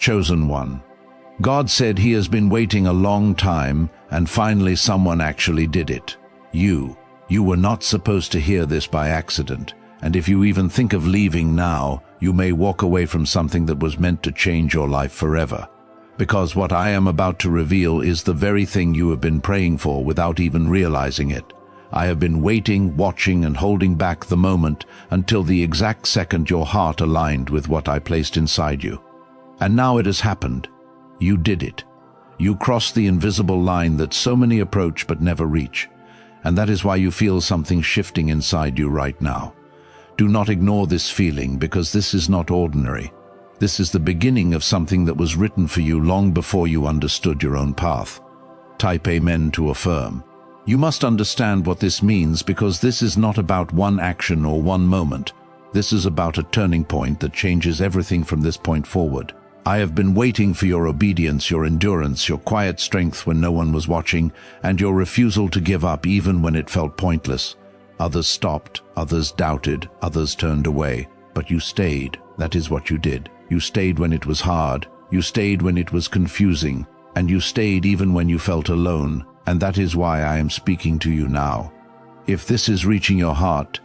Chosen one. God said he has been waiting a long time, and finally someone actually did it. You. You were not supposed to hear this by accident, and if you even think of leaving now, you may walk away from something that was meant to change your life forever. Because what I am about to reveal is the very thing you have been praying for without even realizing it. I have been waiting, watching, and holding back the moment until the exact second your heart aligned with what I placed inside you. And now it has happened. You did it. You crossed the invisible line that so many approach but never reach. And that is why you feel something shifting inside you right now. Do not ignore this feeling, because this is not ordinary. This is the beginning of something that was written for you long before you understood your own path. Type Amen to affirm. You must understand what this means, because this is not about one action or one moment. This is about a turning point that changes everything from this point forward. I have been waiting for your obedience, your endurance, your quiet strength when no one was watching, and your refusal to give up even when it felt pointless. Others stopped, others doubted, others turned away. But you stayed. That is what you did. You stayed when it was hard. You stayed when it was confusing. And you stayed even when you felt alone. And that is why I am speaking to you now. If this is reaching your heart,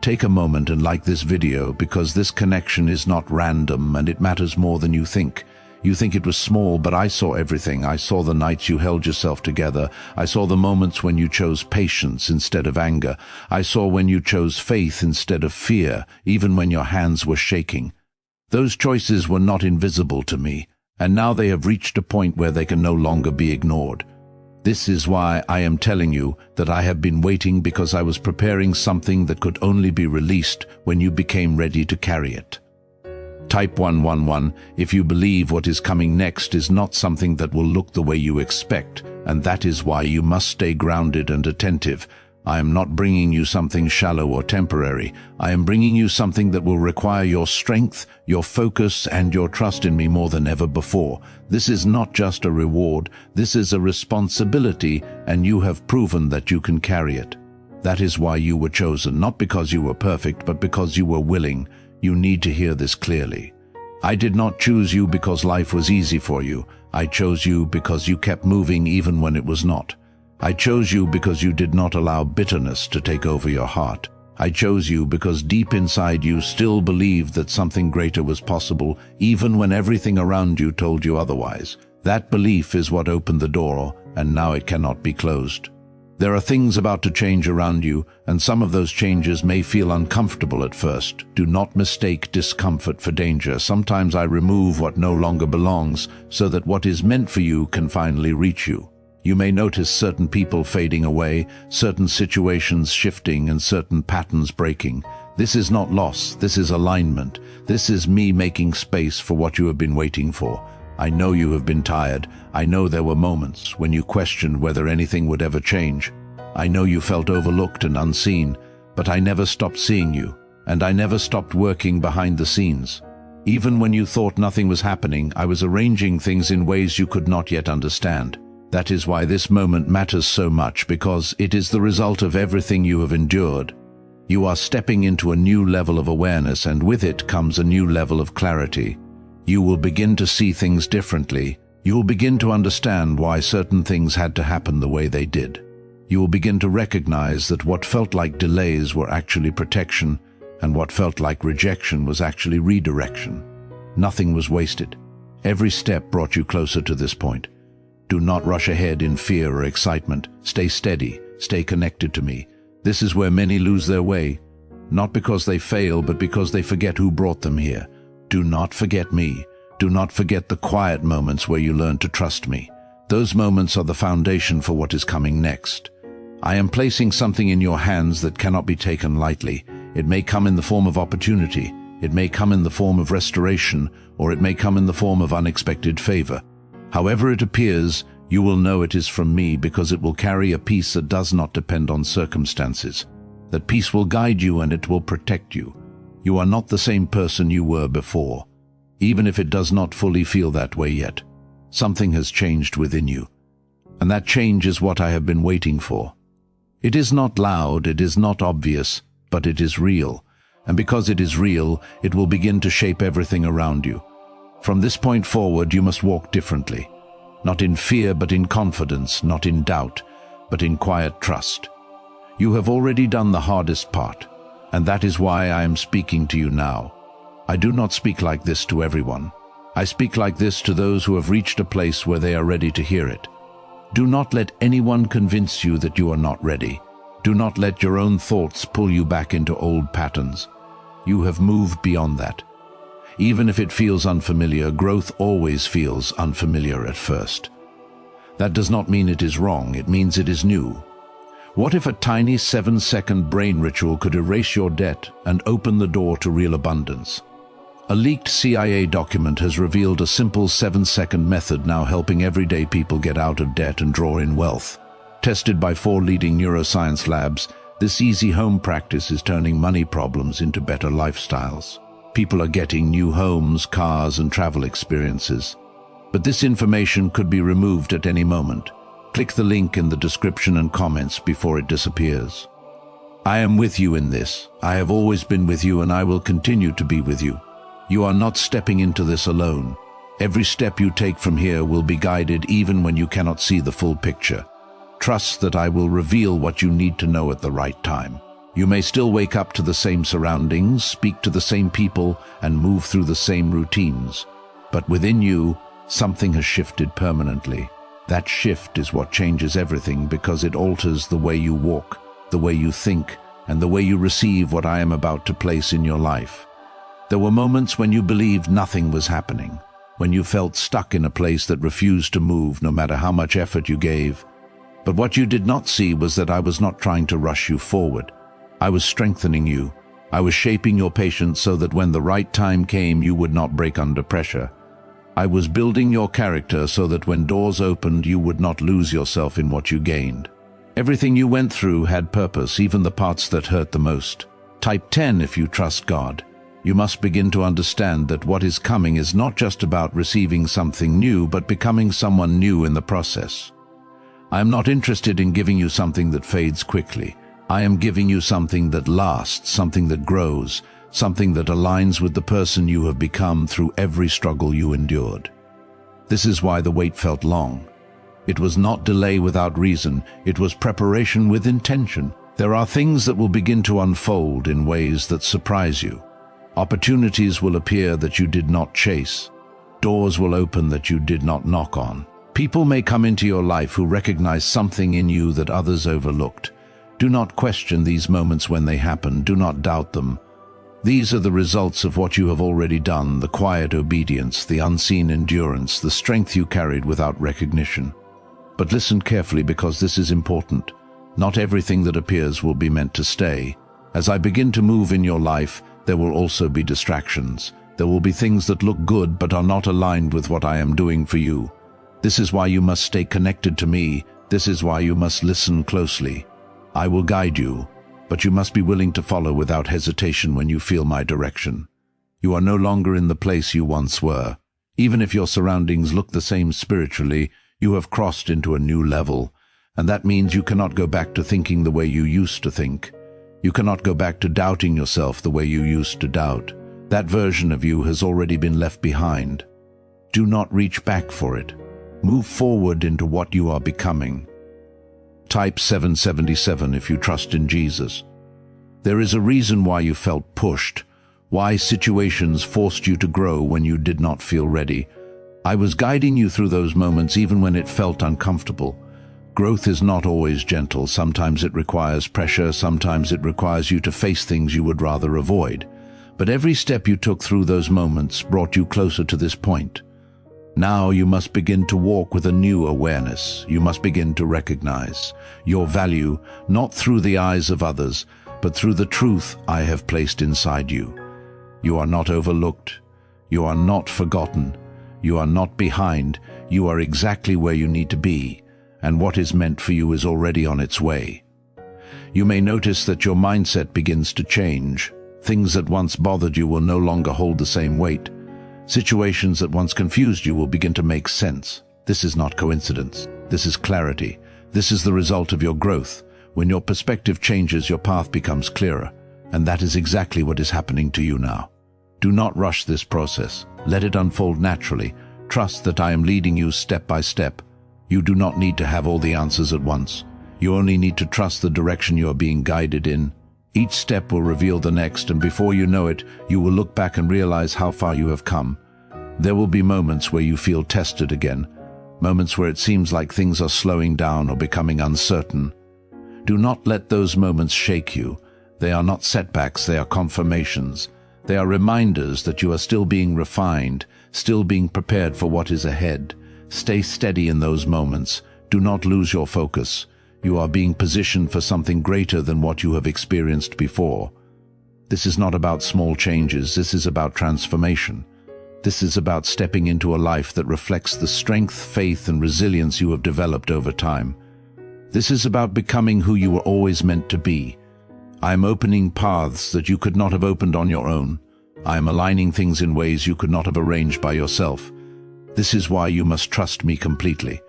take a moment and like this video, because this connection is not random and it matters more than you think. You think it was small, but I saw everything. I saw the nights you held yourself together. I saw the moments when you chose patience instead of anger. I saw when you chose faith instead of fear, even when your hands were shaking. Those choices were not invisible to me, and now they have reached a point where they can no longer be ignored. This is why I am telling you that I have been waiting, because I was preparing something that could only be released when you became ready to carry it. Type 111 if you believe what is coming next is not something that will look the way you expect, and that is why you must stay grounded and attentive. I am not bringing you something shallow or temporary. I am bringing you something that will require your strength, your focus, and your trust in me more than ever before. This is not just a reward. This is a responsibility, and you have proven that you can carry it. That is why you were chosen, not because you were perfect, but because you were willing. You need to hear this clearly. I did not choose you because life was easy for you. I chose you because you kept moving even when it was not. I chose you because you did not allow bitterness to take over your heart. I chose you because deep inside you still believed that something greater was possible, even when everything around you told you otherwise. That belief is what opened the door, and now it cannot be closed. There are things about to change around you, and some of those changes may feel uncomfortable at first. Do not mistake discomfort for danger. Sometimes I remove what no longer belongs, so that what is meant for you can finally reach you. You may notice certain people fading away, certain situations shifting, and certain patterns breaking. This is not loss, this is alignment. This is me making space for what you have been waiting for. I know you have been tired. I know there were moments when you questioned whether anything would ever change. I know you felt overlooked and unseen, but I never stopped seeing you, and I never stopped working behind the scenes. Even when you thought nothing was happening, I was arranging things in ways you could not yet understand. That is why this moment matters so much, because it is the result of everything you have endured. You are stepping into a new level of awareness, and with it comes a new level of clarity. You will begin to see things differently. You will begin to understand why certain things had to happen the way they did. You will begin to recognize that what felt like delays were actually protection, and what felt like rejection was actually redirection. Nothing was wasted. Every step brought you closer to this point. Do not rush ahead in fear or excitement. Stay steady. Stay connected to me. This is where many lose their way, not because they fail, but because they forget who brought them here. Do not forget me. Do not forget the quiet moments where you learn to trust me. Those moments are the foundation for what is coming next. I am placing something in your hands that cannot be taken lightly. It may come in the form of opportunity. It may come in the form of restoration, or it may come in the form of unexpected favor. However it appears, you will know it is from me, because it will carry a peace that does not depend on circumstances. That peace will guide you, and it will protect you. You are not the same person you were before, even if it does not fully feel that way yet. Something has changed within you, and that change is what I have been waiting for. It is not loud, it is not obvious, but it is real, and because it is real, it will begin to shape everything around you. From this point forward, you must walk differently. Not in fear, but in confidence, not in doubt, but in quiet trust. You have already done the hardest part, and that is why I am speaking to you now. I do not speak like this to everyone. I speak like this to those who have reached a place where they are ready to hear it. Do not let anyone convince you that you are not ready. Do not let your own thoughts pull you back into old patterns. You have moved beyond that. Even if it feels unfamiliar, growth always feels unfamiliar at first. That does not mean it is wrong, it means it is new. What if a tiny 7-second brain ritual could erase your debt and open the door to real abundance? A leaked CIA document has revealed a simple 7-second method now helping everyday people get out of debt and draw in wealth. Tested by 4 leading neuroscience labs, this easy home practice is turning money problems into better lifestyles. People are getting new homes, cars, and travel experiences. But this information could be removed at any moment. Click the link in the description and comments before it disappears. I am with you in this. I have always been with you, and I will continue to be with you. You are not stepping into this alone. Every step you take from here will be guided even when you cannot see the full picture. Trust that I will reveal what you need to know at the right time. You may still wake up to the same surroundings, speak to the same people, and move through the same routines. But within you, something has shifted permanently. That shift is what changes everything because it alters the way you walk, the way you think, and the way you receive what I am about to place in your life. There were moments when you believed nothing was happening, when you felt stuck in a place that refused to move no matter how much effort you gave. But what you did not see was that I was not trying to rush you forward. I was strengthening you. I was shaping your patience so that when the right time came, you would not break under pressure. I was building your character so that when doors opened, you would not lose yourself in what you gained. Everything you went through had purpose, even the parts that hurt the most. Type 10 if you trust God. You must begin to understand that what is coming is not just about receiving something new, but becoming someone new in the process. I am not interested in giving you something that fades quickly. I am giving you something that lasts, something that grows, something that aligns with the person you have become through every struggle you endured. This is why the wait felt long. It was not delay without reason, it was preparation with intention. There are things that will begin to unfold in ways that surprise you. Opportunities will appear that you did not chase. Doors will open that you did not knock on. People may come into your life who recognize something in you that others overlooked. Do not question these moments when they happen. Do not doubt them. These are the results of what you have already done, the quiet obedience, the unseen endurance, the strength you carried without recognition. But listen carefully because this is important. Not everything that appears will be meant to stay. As I begin to move in your life, there will also be distractions. There will be things that look good but are not aligned with what I am doing for you. This is why you must stay connected to me. This is why you must listen closely. I will guide you, but you must be willing to follow without hesitation when you feel my direction. You are no longer in the place you once were. Even if your surroundings look the same spiritually, you have crossed into a new level, and that means you cannot go back to thinking the way you used to think. You cannot go back to doubting yourself the way you used to doubt. That version of you has already been left behind. Do not reach back for it. Move forward into what you are becoming. Type 777 if you trust in Jesus. There is a reason why you felt pushed, why situations forced you to grow when you did not feel ready. I was guiding you through those moments even when it felt uncomfortable. Growth is not always gentle. Sometimes it requires pressure, sometimes it requires you to face things you would rather avoid. But every step you took through those moments brought you closer to this point. Now you must begin to walk with a new awareness. You must begin to recognize your value, not through the eyes of others, but through the truth I have placed inside you. You are not overlooked. You are not forgotten. You are not behind. You are exactly where you need to be, and what is meant for you is already on its way. You may notice that your mindset begins to change. Things that once bothered you will no longer hold the same weight. Situations that once confused you will begin to make sense. This is not coincidence. This is clarity. This is the result of your growth. When your perspective changes, your path becomes clearer. And that is exactly what is happening to you now. Do not rush this process. Let it unfold naturally. Trust that I am leading you step by step. You do not need to have all the answers at once. You only need to trust the direction you are being guided in. Each step will reveal the next, and before you know it, you will look back and realize how far you have come. There will be moments where you feel tested again, moments where it seems like things are slowing down or becoming uncertain. Do not let those moments shake you. They are not setbacks, they are confirmations. They are reminders that you are still being refined, still being prepared for what is ahead. Stay steady in those moments. Do not lose your focus. You are being positioned for something greater than what you have experienced before. This is not about small changes, this is about transformation. This is about stepping into a life that reflects the strength, faith, and resilience you have developed over time. This is about becoming who you were always meant to be. I am opening paths that you could not have opened on your own. I am aligning things in ways you could not have arranged by yourself. This is why you must trust me completely.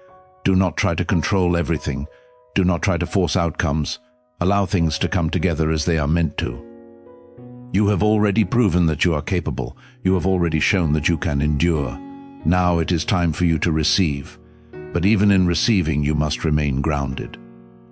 Do not try to control everything. Do not try to force outcomes. Allow things to come together as they are meant to. You have already proven that you are capable. You have already shown that you can endure. Now it is time for you to receive. But even in receiving, you must remain grounded.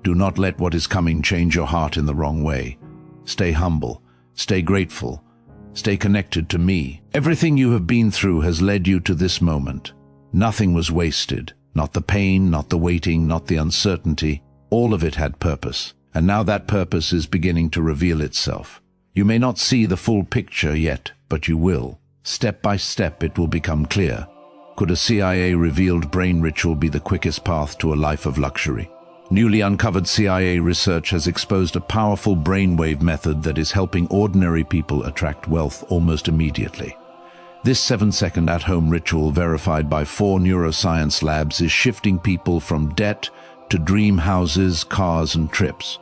Do not let what is coming change your heart in the wrong way. Stay humble. Stay grateful. Stay connected to me. Everything you have been through has led you to this moment. Nothing was wasted. Not the pain, not the waiting, not the uncertainty. All of it had purpose. And now that purpose is beginning to reveal itself. You may not see the full picture yet, but you will. Step by step it will become clear. Could a CIA-revealed brain ritual be the quickest path to a life of luxury? Newly uncovered CIA research has exposed a powerful brainwave method that is helping ordinary people attract wealth almost immediately. This 7-second at-home ritual, verified by 4 neuroscience labs, is shifting people from debt to dream houses, cars, and trips.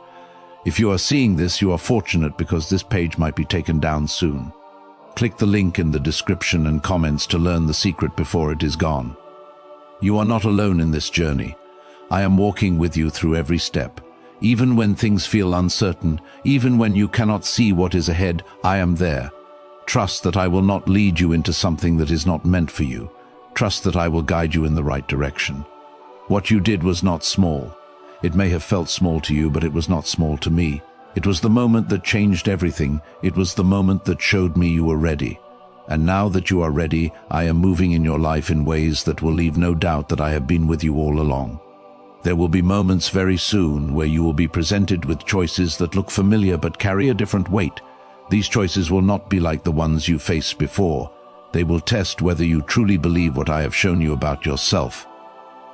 If you are seeing this, you are fortunate because this page might be taken down soon. Click the link in the description and comments to learn the secret before it is gone. You are not alone in this journey. I am walking with you through every step. Even when things feel uncertain, even when you cannot see what is ahead, I am there. Trust that I will not lead you into something that is not meant for you. Trust that I will guide you in the right direction. What you did was not small. It may have felt small to you, but it was not small to me. It was the moment that changed everything. It was the moment that showed me you were ready. And now that you are ready, I am moving in your life in ways that will leave no doubt that I have been with you all along. There will be moments very soon where you will be presented with choices that look familiar but carry a different weight. These choices will not be like the ones you faced before. They will test whether you truly believe what I have shown you about yourself.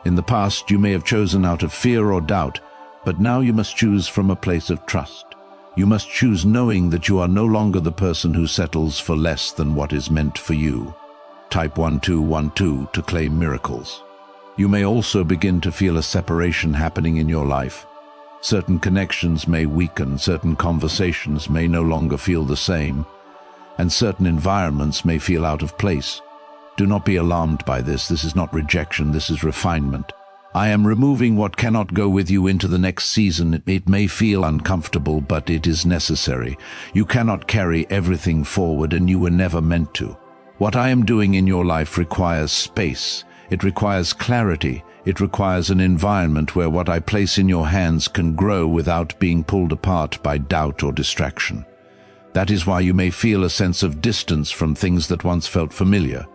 In the past, you may have chosen out of fear or doubt, but now you must choose from a place of trust. You must choose knowing that you are no longer the person who settles for less than what is meant for you. Type 1212 to claim miracles. You may also begin to feel a separation happening in your life. Certain connections may weaken, certain conversations may no longer feel the same, and certain environments may feel out of place. Do not be alarmed by this. This is not rejection, this is refinement. I am removing what cannot go with you into the next season. It may feel uncomfortable, but it is necessary. You cannot carry everything forward, and you were never meant to. What I am doing in your life requires space. It requires clarity. It requires an environment where what I place in your hands can grow without being pulled apart by doubt or distraction. That is why you may feel a sense of distance from things that once felt familiar.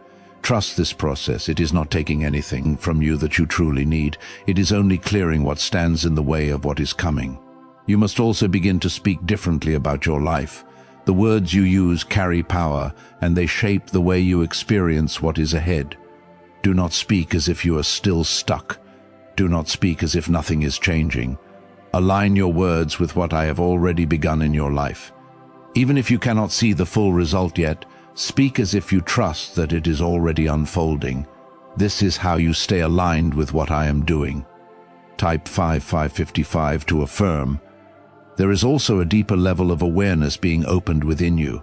Trust this process. It is not taking anything from you that you truly need. It is only clearing what stands in the way of what is coming. You must also begin to speak differently about your life. The words you use carry power, and they shape the way you experience what is ahead. Do not speak as if you are still stuck. Do not speak as if nothing is changing. Align your words with what I have already begun in your life. Even if you cannot see the full result yet, speak as if you trust that it is already unfolding. This is how you stay aligned with what I am doing. Type 5555 to affirm. There is also a deeper level of awareness being opened within you.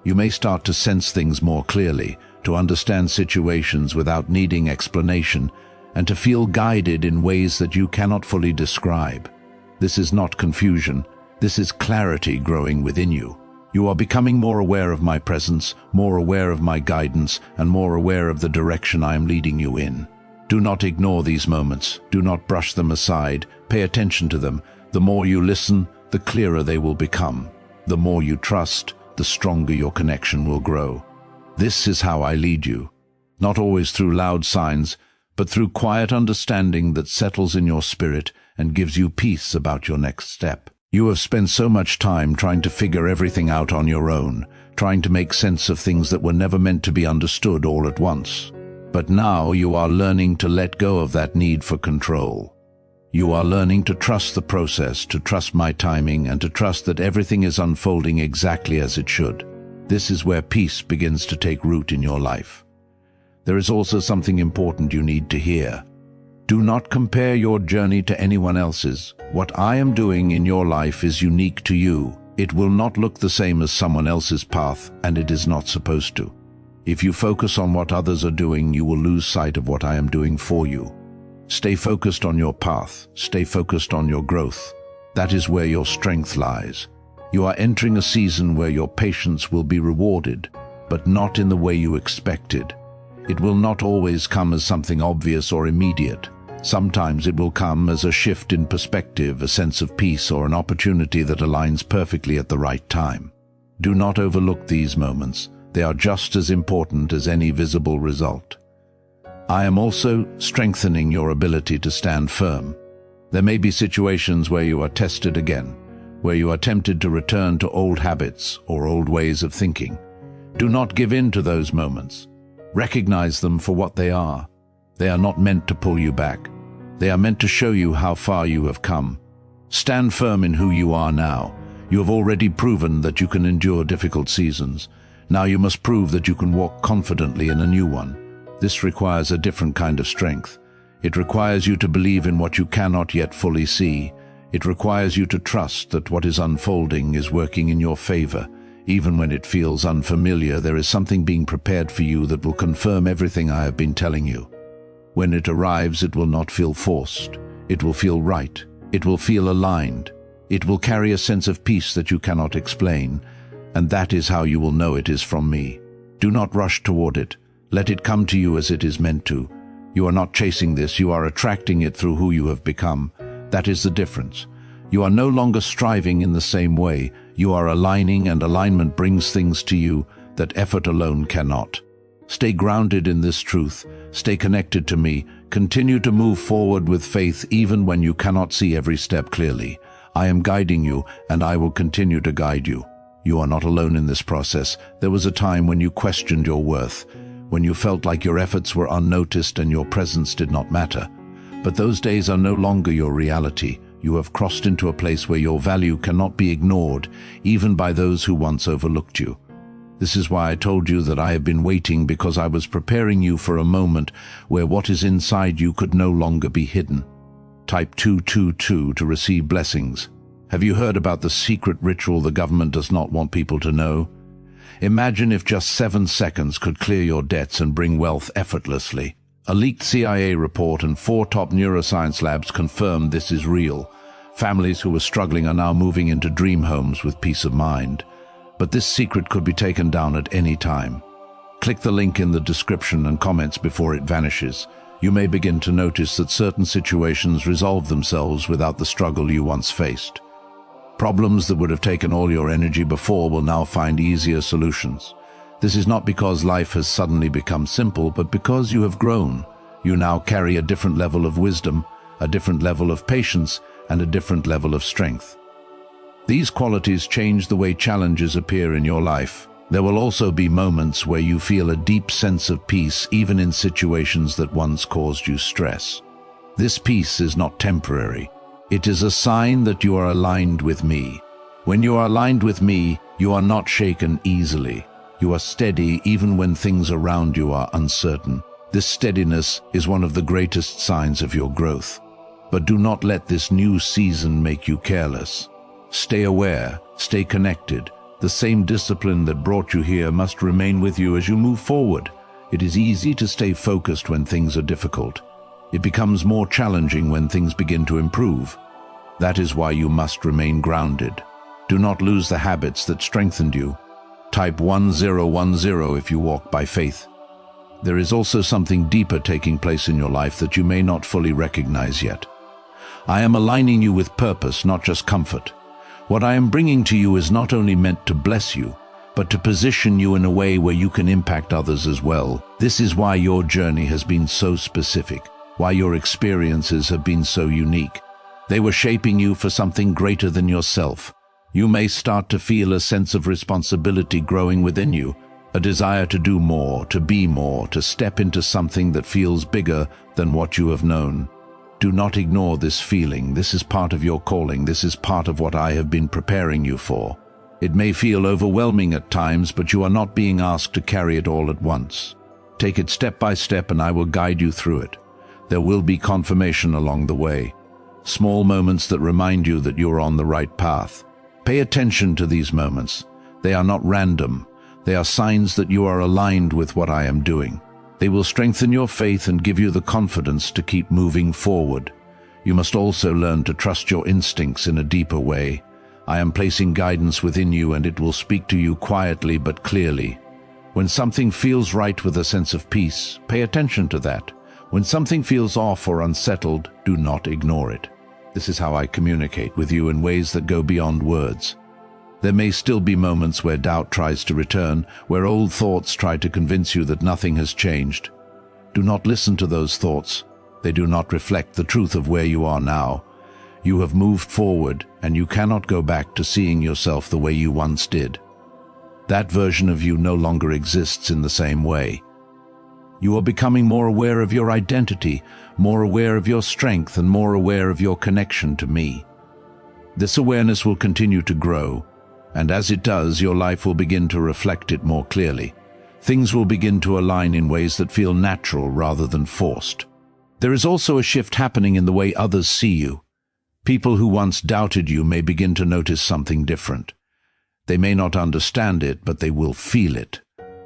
You may start to sense things more clearly, to understand situations without needing explanation, and to feel guided in ways that you cannot fully describe. This is not confusion. This is clarity growing within you. You are becoming more aware of my presence, more aware of my guidance, and more aware of the direction I am leading you in. Do not ignore these moments. Do not brush them aside. Pay attention to them. The more you listen, the clearer they will become. The more you trust, the stronger your connection will grow. This is how I lead you. Not always through loud signs, but through quiet understanding that settles in your spirit and gives you peace about your next step. You have spent so much time trying to figure everything out on your own, trying to make sense of things that were never meant to be understood all at once. But now you are learning to let go of that need for control. You are learning to trust the process, to trust my timing, and to trust that everything is unfolding exactly as it should. This is where peace begins to take root in your life. There is also something important you need to hear. Do not compare your journey to anyone else's. What I am doing in your life is unique to you. It will not look the same as someone else's path, and it is not supposed to. If you focus on what others are doing, you will lose sight of what I am doing for you. Stay focused on your path. Stay focused on your growth. That is where your strength lies. You are entering a season where your patience will be rewarded, but not in the way you expected. It will not always come as something obvious or immediate. Sometimes it will come as a shift in perspective, a sense of peace, or an opportunity that aligns perfectly at the right time. Do not overlook these moments. They are just as important as any visible result. I am also strengthening your ability to stand firm. There may be situations where you are tested again, where you are tempted to return to old habits or old ways of thinking. Do not give in to those moments. Recognize them for what they are. They are not meant to pull you back. They are meant to show you how far you have come. Stand firm in who you are now. You have already proven that you can endure difficult seasons. Now you must prove that you can walk confidently in a new one. This requires a different kind of strength. It requires you to believe in what you cannot yet fully see. It requires you to trust that what is unfolding is working in your favor. Even when it feels unfamiliar, there is something being prepared for you that will confirm everything I have been telling you. When it arrives, it will not feel forced. It will feel right. It will feel aligned. It will carry a sense of peace that you cannot explain, and that is how you will know it is from me. Do not rush toward it. Let it come to you as it is meant to. You are not chasing this, you are attracting it through who you have become. That is the difference. You are no longer striving in the same way. You are aligning, and alignment brings things to you that effort alone cannot. Stay grounded in this truth. Stay connected to me. Continue to move forward with faith even when you cannot see every step clearly. I am guiding you, and I will continue to guide you. You are not alone in this process. There was a time when you questioned your worth, when you felt like your efforts were unnoticed and your presence did not matter. But those days are no longer your reality. You have crossed into a place where your value cannot be ignored, even by those who once overlooked you. This is why I told you that I have been waiting, because I was preparing you for a moment where what is inside you could no longer be hidden. Type 222 to receive blessings. Have you heard about the secret ritual the government does not want people to know? Imagine if just 7 seconds could clear your debts and bring wealth effortlessly. A leaked CIA report and 4 top neuroscience labs confirm this is real. Families who were struggling are now moving into dream homes with peace of mind. But this secret could be taken down at any time. Click the link in the description and comments before it vanishes. You may begin to notice that certain situations resolve themselves without the struggle you once faced. Problems that would have taken all your energy before will now find easier solutions. This is not because life has suddenly become simple, but because you have grown. You now carry a different level of wisdom, a different level of patience, and a different level of strength. These qualities change the way challenges appear in your life. There will also be moments where you feel a deep sense of peace, even in situations that once caused you stress. This peace is not temporary. It is a sign that you are aligned with me. When you are aligned with me, you are not shaken easily. You are steady even when things around you are uncertain. This steadiness is one of the greatest signs of your growth. But do not let this new season make you careless. Stay aware, stay connected. The same discipline that brought you here must remain with you as you move forward. It is easy to stay focused when things are difficult. It becomes more challenging when things begin to improve. That is why you must remain grounded. Do not lose the habits that strengthened you. Type 1010 if you walk by faith. There is also something deeper taking place in your life that you may not fully recognize yet. I am aligning you with purpose, not just comfort. What I am bringing to you is not only meant to bless you, but to position you in a way where you can impact others as well. This is why your journey has been so specific, why your experiences have been so unique. They were shaping you for something greater than yourself. You may start to feel a sense of responsibility growing within you, a desire to do more, to be more, to step into something that feels bigger than what you have known. Do not ignore this feeling. This is part of your calling. This is part of what I have been preparing you for. It may feel overwhelming at times, but you are not being asked to carry it all at once. Take it step by step and I will guide you through it. There will be confirmation along the way. Small moments that remind you that you are on the right path. Pay attention to these moments. They are not random. They are signs that you are aligned with what I am doing. They will strengthen your faith and give you the confidence to keep moving forward. You must also learn to trust your instincts in a deeper way. I am placing guidance within you and it will speak to you quietly but clearly. When something feels right with a sense of peace, pay attention to that. When something feels off or unsettled, do not ignore it. This is how I communicate with you in ways that go beyond words. There may still be moments where doubt tries to return, where old thoughts try to convince you that nothing has changed. Do not listen to those thoughts. They do not reflect the truth of where you are now. You have moved forward, and you cannot go back to seeing yourself the way you once did. That version of you no longer exists in the same way. You are becoming more aware of your identity, more aware of your strength, and more aware of your connection to me. This awareness will continue to grow, and as it does, your life will begin to reflect it more clearly. Things will begin to align in ways that feel natural rather than forced. There is also a shift happening in the way others see you. People who once doubted you may begin to notice something different. They may not understand it, but they will feel it.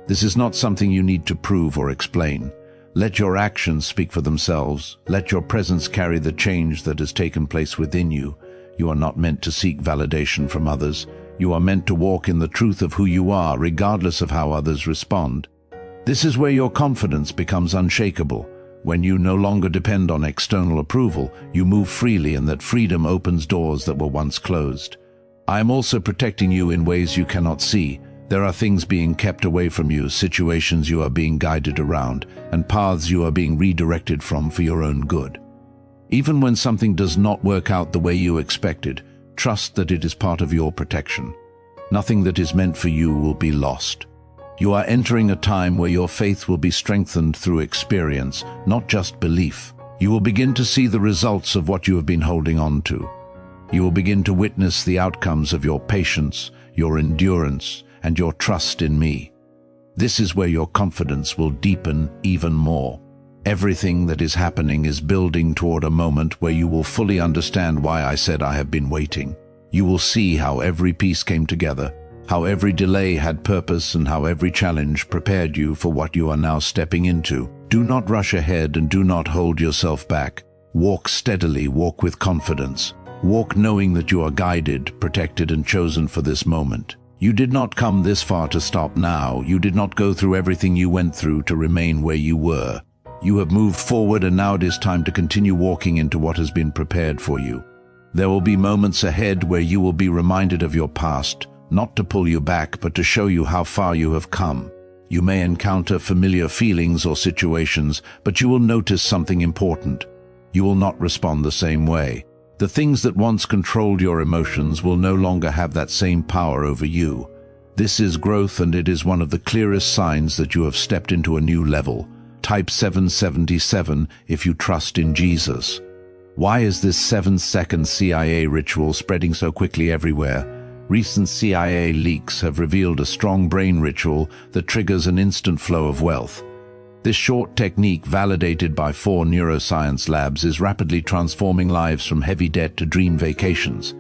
This is not something you need to prove or explain. Let your actions speak for themselves. Let your presence carry the change that has taken place within you. You are not meant to seek validation from others. You are meant to walk in the truth of who you are, regardless of how others respond. This is where your confidence becomes unshakable. When you no longer depend on external approval, you move freely, and that freedom opens doors that were once closed. I am also protecting you in ways you cannot see. There are things being kept away from you, situations you are being guided around, and paths you are being redirected from for your own good. Even when something does not work out the way you expected, trust that it is part of your protection. Nothing that is meant for you will be lost. You are entering a time where your faith will be strengthened through experience, not just belief. You will begin to see the results of what you have been holding on to. You will begin to witness the outcomes of your patience, your endurance, and your trust in me. This is where your confidence will deepen even more. Everything that is happening is building toward a moment where you will fully understand why I said I have been waiting. You will see how every piece came together, how every delay had purpose, and how every challenge prepared you for what you are now stepping into. Do not rush ahead and do not hold yourself back. Walk steadily, walk with confidence. Walk knowing that you are guided, protected, and chosen for this moment. You did not come this far to stop now. You did not go through everything you went through to remain where you were. You have moved forward, and now it is time to continue walking into what has been prepared for you. There will be moments ahead where you will be reminded of your past, not to pull you back, but to show you how far you have come. You may encounter familiar feelings or situations, but you will notice something important. You will not respond the same way. The things that once controlled your emotions will no longer have that same power over you. This is growth, and it is one of the clearest signs that you have stepped into a new level. Type 777 if you trust in Jesus. Why is this 7-second CIA ritual spreading so quickly everywhere? Recent CIA leaks have revealed a strong brain ritual that triggers an instant flow of wealth. This short technique, validated by 4 neuroscience labs, is rapidly transforming lives from heavy debt to dream vacations.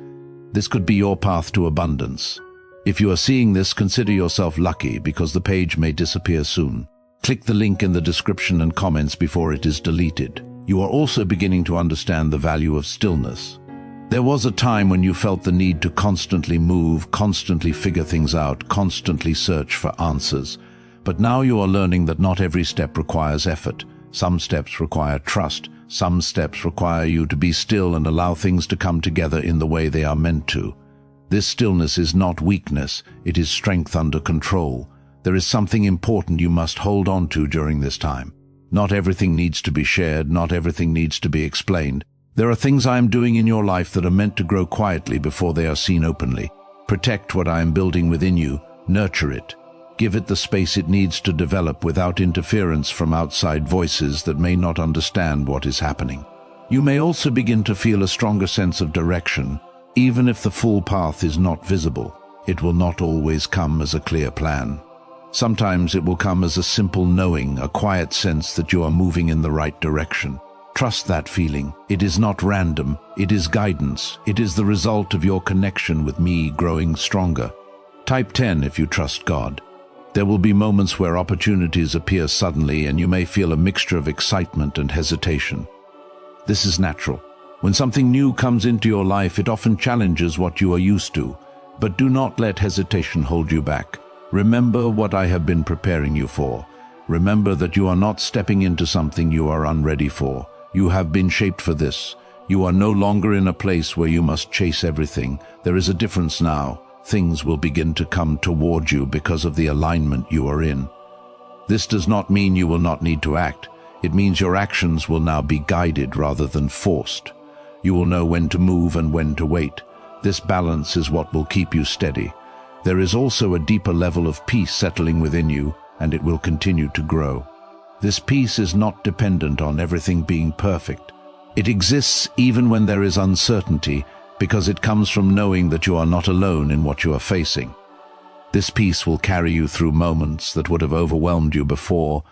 This could be your path to abundance. If you are seeing this, consider yourself lucky, because the page may disappear soon. Click the link in the description and comments before it is deleted. You are also beginning to understand the value of stillness. There was a time when you felt the need to constantly move, constantly figure things out, constantly search for answers. But now you are learning that not every step requires effort. Some steps require trust. Some steps require you to be still and allow things to come together in the way they are meant to. This stillness is not weakness, it is strength under control. There is something important you must hold on to during this time. Not everything needs to be shared, not everything needs to be explained. There are things I am doing in your life that are meant to grow quietly before they are seen openly. Protect what I am building within you, nurture it. Give it the space it needs to develop without interference from outside voices that may not understand what is happening. You may also begin to feel a stronger sense of direction, even if the full path is not visible. It will not always come as a clear plan. Sometimes it will come as a simple knowing, a quiet sense that you are moving in the right direction. Trust that feeling. It is not random, it is guidance. It is the result of your connection with me growing stronger. Type 10 if you trust God. There will be moments where opportunities appear suddenly and you may feel a mixture of excitement and hesitation. This is natural. When something new comes into your life, it often challenges what you are used to. But do not let hesitation hold you back. Remember what I have been preparing you for. Remember that you are not stepping into something you are unready for. You have been shaped for this. You are no longer in a place where you must chase everything. There is a difference now. Things will begin to come toward you because of the alignment you are in. This does not mean you will not need to act. It means your actions will now be guided rather than forced. You will know when to move and when to wait. This balance is what will keep you steady. There is also a deeper level of peace settling within you, and it will continue to grow. This peace is not dependent on everything being perfect. It exists even when there is uncertainty, because it comes from knowing that you are not alone in what you are facing. This peace will carry you through moments that would have overwhelmed you before,